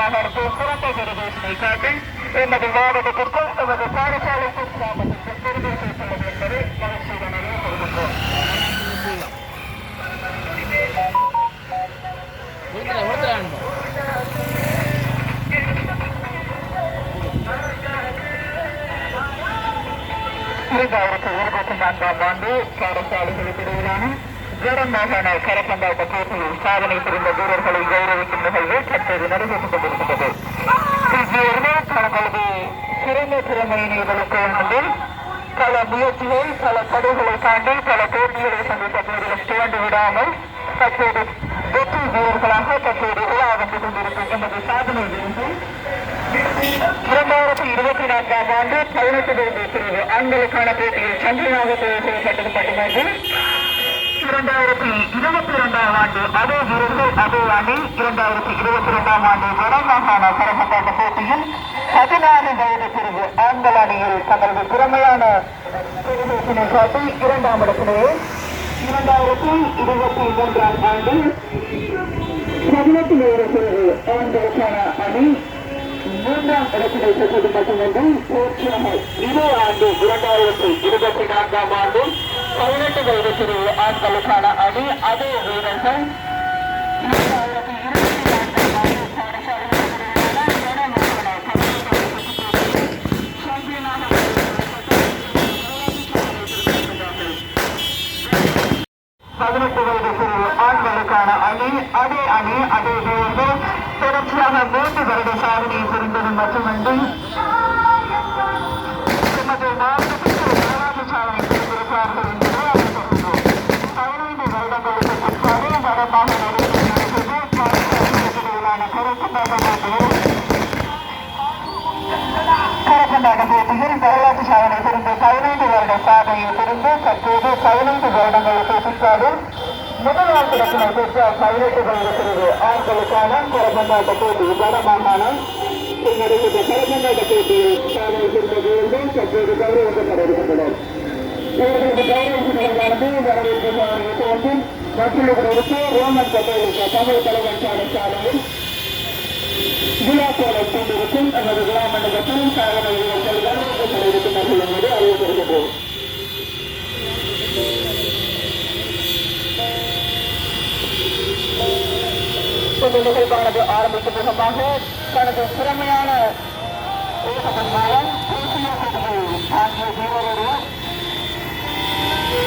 மாகாணத்தில் சிறந்த பிரதேசனை காட்டி எமது மாவட்டத்திற்கும் எமது பாடசாலைக்கும் கிராமத்திற்கும் பெருமை சேர்த்துள்ளது என்பதை மகிழ்ச்சியுடனே தெரிவித்தோம். ஆண்டு பாடசாலைகளுக்கு இடையிலான வடமாகாண கரப்பந்தாட்ட போட்டியில் சாதனை புரிந்த வீரர்களை கௌரவிக்கும் நிகழ்வு தற்போது நடைபெற்றுக் கொண்டிருக்கின்றது. தங்களது சிறந்த திறமையினை வெளிக்கொண்டு பல முயற்சிகள் பல தடைகளை தாண்டி பல போட்டிகளை சந்தித்த போதிலும் துவண்டு விடாமல் தற்போது வெற்றி வீரர்களாக தற்போது உலா வந்து கொண்டிருக்கும் எமது சாதனை இருந்து 2024ஆம் ஆண்டு 18 வயது பிரிவு ஆண்களுக்கான போட்டியில் சந்திரனாக தேர்வு செய்யப்பட்டது மட்டுமன்று 2022ஆம் ஆண்டு அதே வீரர்கள் அதே ஆண்டில் 2022ஆம் ஆண்டு வடமாகாண கரப்பந்தாட்ட போட்டியில் 16 வயது பிரிவு ஆண்கள் அணியில் தங்களது திறமையான பிரதேசனை காட்டி 2ஆம் இடத்திலேயே 2023ஆம் ஆண்டு 18 வயது பிரிவு ஆண்களுக்கான அணி 3ஆம் இடத்தினை பெற்றது மட்டுமன்றி போட்டியாக இதே ஆண்டு 2024ஆம் ஆண்டு 18 வயது பிரிவு ஆண்களுக்கான அணி அதே வீரர்கள் 2024ஆம் ஆண்டு ஆண்களுக்கான அணி அதே வீரர்கள் தொடர்ச்சியாக 3 வருட சாதனையை புரிந்தது மட்டுமன்றி எமது மாவட்டத்திற்கு வரலாற்று சாதனை புரிந்திருக்கிறார்கள் என்பதை அறிவித்துள்ளோம். 15 வருடங்களுக்கு பிற்பாடு வடமாக நடைபெற்றது கரப்பந்தாட்ட போட்டியில் வரலாற்று சாதனை புரிந்து 15 வருட சாதனையை புரிந்து தற்போது 15 வருடங்களுக்கு பிற்பாடு முதலாவது இடத்தினை பெற்ற 18 வயது பிரிவு ஆண்களுக்கான கரப்பந்தாட்ட போட்டி வடமாகாணம் நடைபெற்ற கரப்பந்தாட்ட போட்டியில் சாதனை புரிந்த வீரர்கள் தற்போது கௌரவிக்கப்பட இருக்கின்றனர். இவர்களுக்கு கௌரவிக்கப்படானது வரவேற்பு சாதனையை தோன்றும் மற்றவர்களுக்கு ரோமன் கட்டளைக்கு தமிழ் தலைவர் சாலையில் விழாக்களை கொண்டிருக்கும் நமது விழா மண்டபத்தில் சாதனை வீரர்கள் வரவேற்கப்பட இருக்கின்றார்கள் என்பதை அறிவித்திருக்கின்றோம். இந்த நிகழ்வானது ஆரம்பிக்கும் முகமாக தனது திறமையான ஊடகம் மூலம் ஆகிய வீரரோடு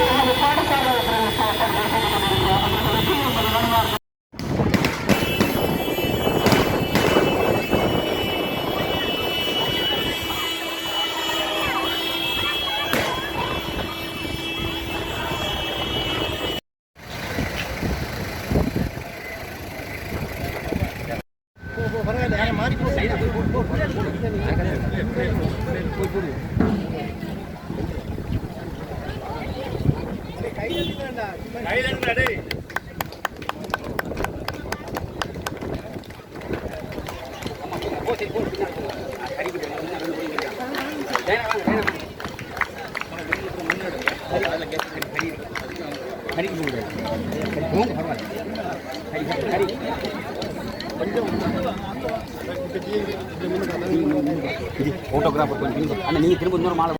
நமது பாடசாலை போட்டோகிராஃபர் கொஞ்சம் அண்ணா நீங்க திரும்ப இன்னொரு மாலை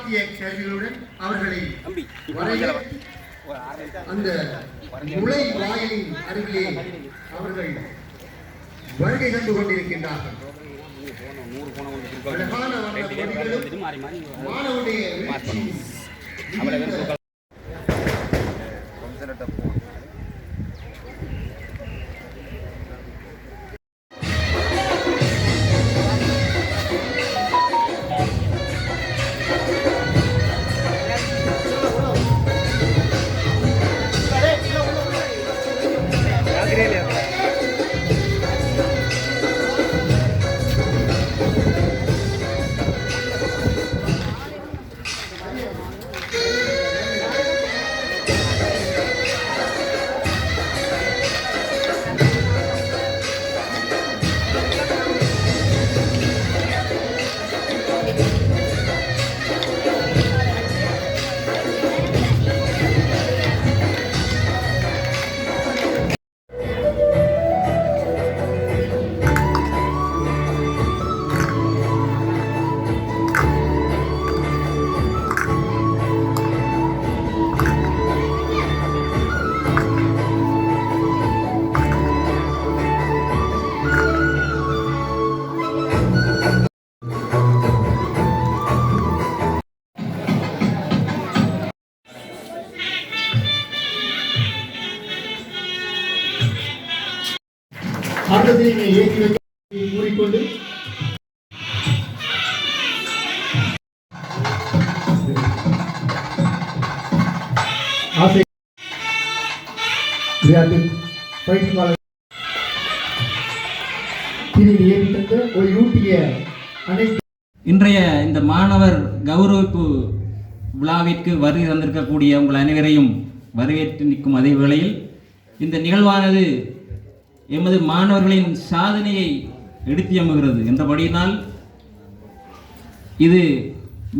வாத்திய கருவிகளுடன் அவர்களை அந்த நுழை வாயிலின் அருகிலே அவர்கள் வருகை கண்டு கொண்டிருக்கின்றார்கள். அழகான மாணவனுடைய ஆட்டத்தை ஏற்றி வைக்க கூறிக்கொண்டு ஆசை பயிற்சியாளர் பிரிவில் ஏற்பட்ட ஒரு ஊட்டிய அனைத்து இன்றைய இந்த மாணவர் கௌரவிப்பு விழாவிற்கு வருகை தந்திருக்கக்கூடிய உங்கள் அனைவரையும் வரவேற்று நிற்கும் அதே வேளையில் இந்த நிகழ்வானது எமது மாணவர்களின் சாதனையை எடுத்தியம்புகிறது என்றபடியினால் இது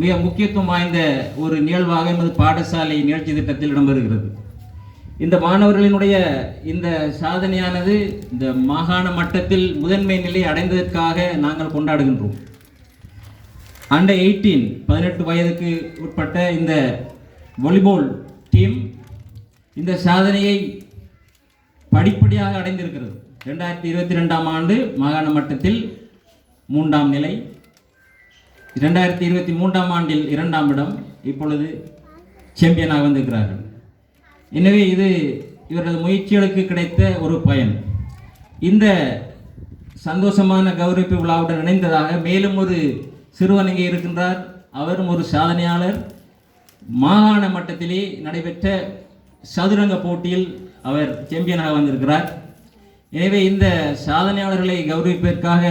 மிக முக்கியத்துவம் வாய்ந்த ஒரு நிகழ்வாக எமது பாடசாலை நிகழ்ச்சி திட்டத்தில் இடம்பெறுகிறது. இந்த மாணவர்களினுடைய இந்த சாதனையானது இந்த மாகாண மட்டத்தில் முதன்மை நிலை அடைந்ததற்காக நாங்கள் கொண்டாடுகின்றோம். அண்டர் 18 வயதுக்கு உட்பட்ட இந்த வாலிபால் டீம் இந்த சாதனையை படிப்படியாக அடைந்திருக்கிறது. 2022ஆம் ஆண்டு மாகாண மட்டத்தில் 3ஆம் நிலை, 2023ஆம் ஆண்டில் 2ஆம் இடம், இப்பொழுது சாம்பியனாக வந்திருக்கிறார்கள். எனவே இது இவரது முயற்சிகளுக்கு கிடைத்த ஒரு பயன். இந்த சந்தோஷமான கௌரவிப்பு விழாவுடன் இணைந்ததாக மேலும் ஒரு சிறுவன் இங்கே இருக்கின்றார். அவரும் ஒரு சாதனையாளர். மாகாண மட்டத்திலே நடைபெற்ற சதுரங்க போட்டியில் அவர் சாம்பியனாக வந்திருக்கிறார். எனவே இந்த சாதனையாளர்களை கௌரவிப்பதற்காக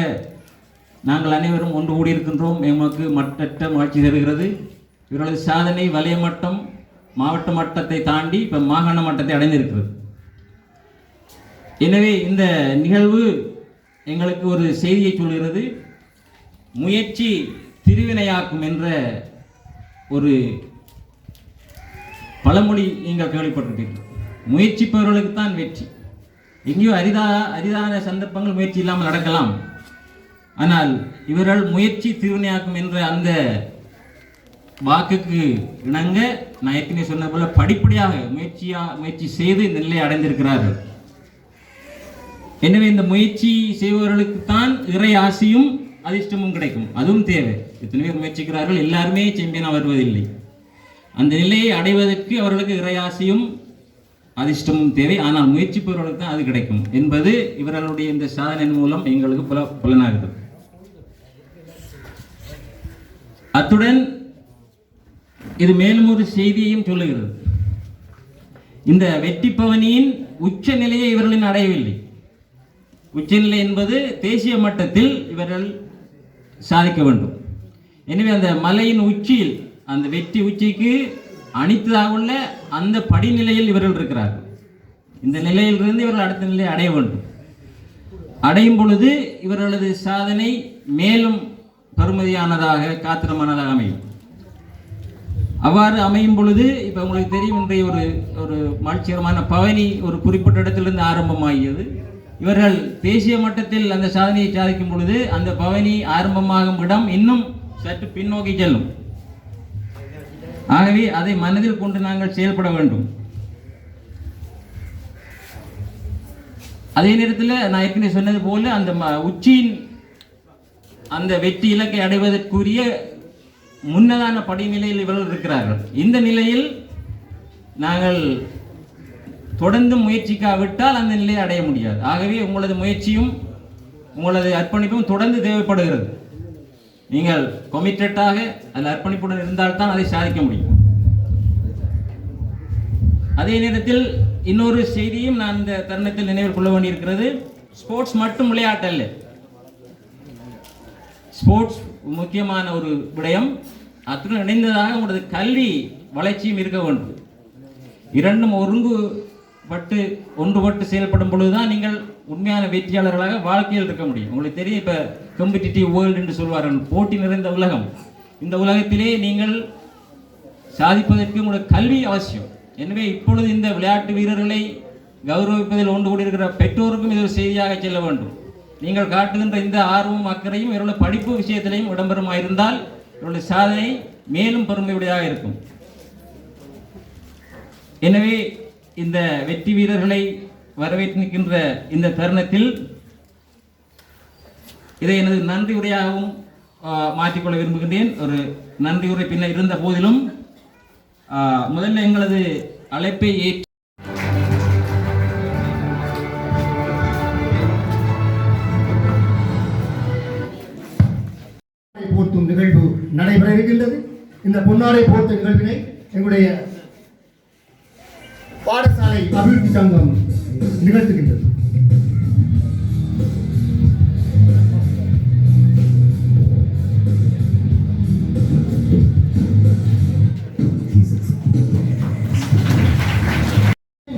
நாங்கள் அனைவரும் ஒன்று கூடியிருக்கின்றோம். எமக்கு மட்டற்ற மகிழ்ச்சி தருகிறது. இவர்களது சாதனை வலய மட்டம், மாவட்ட மட்டத்தை தாண்டி இப்போ மாகாண மட்டத்தை அடைந்திருக்கிறது. எனவே இந்த நிகழ்வு எங்களுக்கு ஒரு செய்தியை சொல்கிறது. முயற்சி திருவினையாக்கும் என்ற ஒரு பழமொழி நீங்கள் கேள்விப்பட்டிருப்பீர்கள். முயற்சிப்பவர்களுக்கு தான் வெற்றி. எங்கேயோ அரிதான சந்தர்ப்பங்கள் முயற்சி இல்லாமல் நடக்கலாம். ஆனால் இவர்கள் முயற்சி திருவினையாக்கும் என்ற அந்த வாக்குக்கு இணங்க நான் ஏற்கனவே சொன்ன போல படிப்படியாக முயற்சி செய்து இந்த நிலையை அடைந்திருக்கிறார்கள். எனவே இந்த முயற்சி செய்பவர்களுக்கு தான் இறை ஆசியும் அதிர்ஷ்டமும் கிடைக்கும். அதுவும் தேவை. எத்தனை பேர் முயற்சிக்கிறார்கள், எல்லாருமே சாம்பியனாக வருவதில்லை. அந்த நிலையை அடைவதற்கு அவர்களுக்கு இறையாசியும் அதிர்ஷ்டமும் தேவை. ஆனால் முயற்சிப்பவர்களுக்கு தான் அது கிடைக்கும் என்பது இவர்களுடைய இந்த சாதனையின் மூலம் எங்களுக்கு புலனாகிறது. அத்துடன் இது மேலும் ஒரு செய்தியையும் சொல்லுகிறது. இந்த வெற்றி பவனியின் உச்ச நிலையை இவர்களின் அடையவில்லை. உச்சநிலை என்பது தேசிய மட்டத்தில் இவர்கள் சாதிக்க வேண்டும். எனவே அந்த மலையின் உச்சியில், அந்த வெற்றி உச்சிக்கு அணித்ததாக உள்ள அந்த படிநிலையில் இவர்கள் இருக்கிறார்கள். இந்த நிலையிலிருந்து இவர்கள் அடுத்த நிலையை அடைய வேண்டும். அடையும் பொழுது இவர்களது சாதனை மேலும் பெருமதியானதாக, காத்திரமானதாக அமையும். அவ்வாறு அமையும் பொழுது இப்போ உங்களுக்கு தெரியும், இன்றைய ஒரு மகிழ்ச்சிகரமான பவனி ஒரு குறிப்பிட்ட இடத்திலிருந்து ஆரம்பமாகியது. இவர்கள் தேசிய மட்டத்தில் அந்த சாதனையை சாதிக்கும் பொழுது அந்த பவனி ஆரம்பமாகும் இடம் இன்னும் சற்று பின்னோக்கி செல்லும். ஆகவே அதை மனதில் கொண்டு நாங்கள் செயல்பட வேண்டும். அதே நேரத்தில் நான் ஏற்கனவே சொன்னது போல அந்த உச்சியின் அந்த வெற்றி இலக்கை அடைவதற்குரிய முன்னதான படிநிலையில் இவர்கள் இருக்கிறார்கள். இந்த நிலையில் நாங்கள் தொடர்ந்து முயற்சிக்காவிட்டால் அந்த நிலையை அடைய முடியாது. ஆகவே உங்களது முயற்சியும் உங்களது அர்ப்பணிப்பும் தொடர்ந்து தேவைப்படுகிறது. நீங்கள் கமிட்டடாக அதில் அர்ப்பணிப்புடன் இருந்தால்தான் அதை சாதிக்க முடியும். அதே நேரத்தில் இன்னொரு செய்தியும் நான் இந்த தருணத்தில் நினைவில் கொள்ள வேண்டியிருக்கிறது. ஸ்போர்ட்ஸ் மட்டும் விளையாட்டு அல்ல, ஸ்போர்ட்ஸ் முக்கியமான ஒரு விடயம். அத்துடன் இணைந்ததாக உங்களது கல்வி வளர்ச்சியும் இருக்க வேண்டும். இரண்டும் ஒன்றுபட்டு செயல்படும் பொழுதுதான் நீங்கள் உண்மையான வெற்றியாளர்களாக வாழ்க்கையில் இருக்க முடியும். உங்களுக்கு தெரியும், இப்போ காம்படிட்டிவ் வேர்ல்டு என்று சொல்வார்கள், போட்டி நிறைந்த உலகம். இந்த உலகத்திலே நீங்கள் சாதிப்பதற்கு உங்களுக்கு கல்வி அவசியம். எனவே இப்பொழுது இந்த விளையாட்டு வீரர்களை கௌரவிப்பதில் ஒன்று கூடியிருக்கிற பெற்றோருக்கும் இது ஒரு செய்தியாக செல்ல வேண்டும். நீங்கள் காட்டுகின்ற இந்த ஆர்வமும் அக்கறையும் இவருடைய படிப்பு விஷயத்திலையும் இடம்பெறுமாயிருந்தால் இவருடைய சாதனை மேலும் பெருமையுடையதாக இருக்கும். எனவே இந்த வெற்றி வீரர்களை வரவேற்று நிற்கின்ற இந்த தருணத்தில் இதை எனது நன்றி உரையாகவும் மாற்றிக்கொள்ள விரும்புகின்றேன். ஒரு நன்றி உரை பின்னர் இருந்த போதிலும் முதல்ல எங்களது அழைப்பை ஏற்று போர்த்தும் நிகழ்வு நடைபெற இருக்கின்றது. இந்த பொன்னாடை போர்த்த நிகழ்வினை எங்களுடைய பாடசாலை அபிவிருத்தி சங்கம் நிகழ்த்துகின்றது.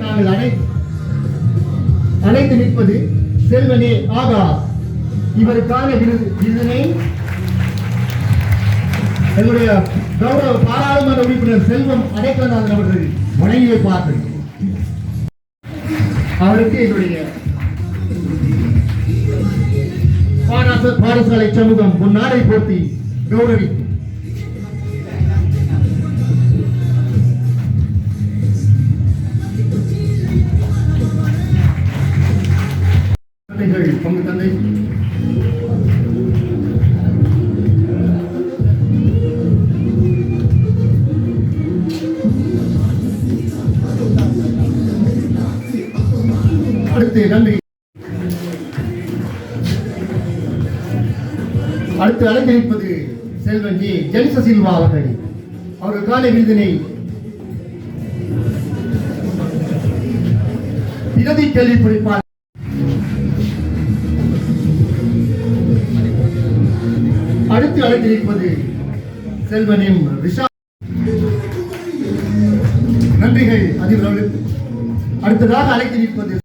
நாங்கள் அழைத்து நிற்பது செல்வனே ஆகா. இவருக்கான விருதினை எங்களுடைய கௌரவ பாராளுமன்ற உறுப்பினர் செல்வம் அடைக்கலநாதன் அவர்கள் வழங்கி வைப்பார்கள். அவருக்கு என்னுடைய பாடசாலை சமூகம் பொன்னாடை போர்த்தி கௌரவிக்கும். பங்கு தந்தை அடுத்து அலங்கரிப்பது செல்வன் ஜி ஜெனிச சில்வா அவர்கள். அவருக்கான விருதினை பிரதி கேள்வி படிப்பார். அடுத்து அலங்கரிப்பது செல்வனின் ரிஷா. நன்றிகள் அதிபர்களுக்கு. அடுத்ததாக அழைத்து நிற்பது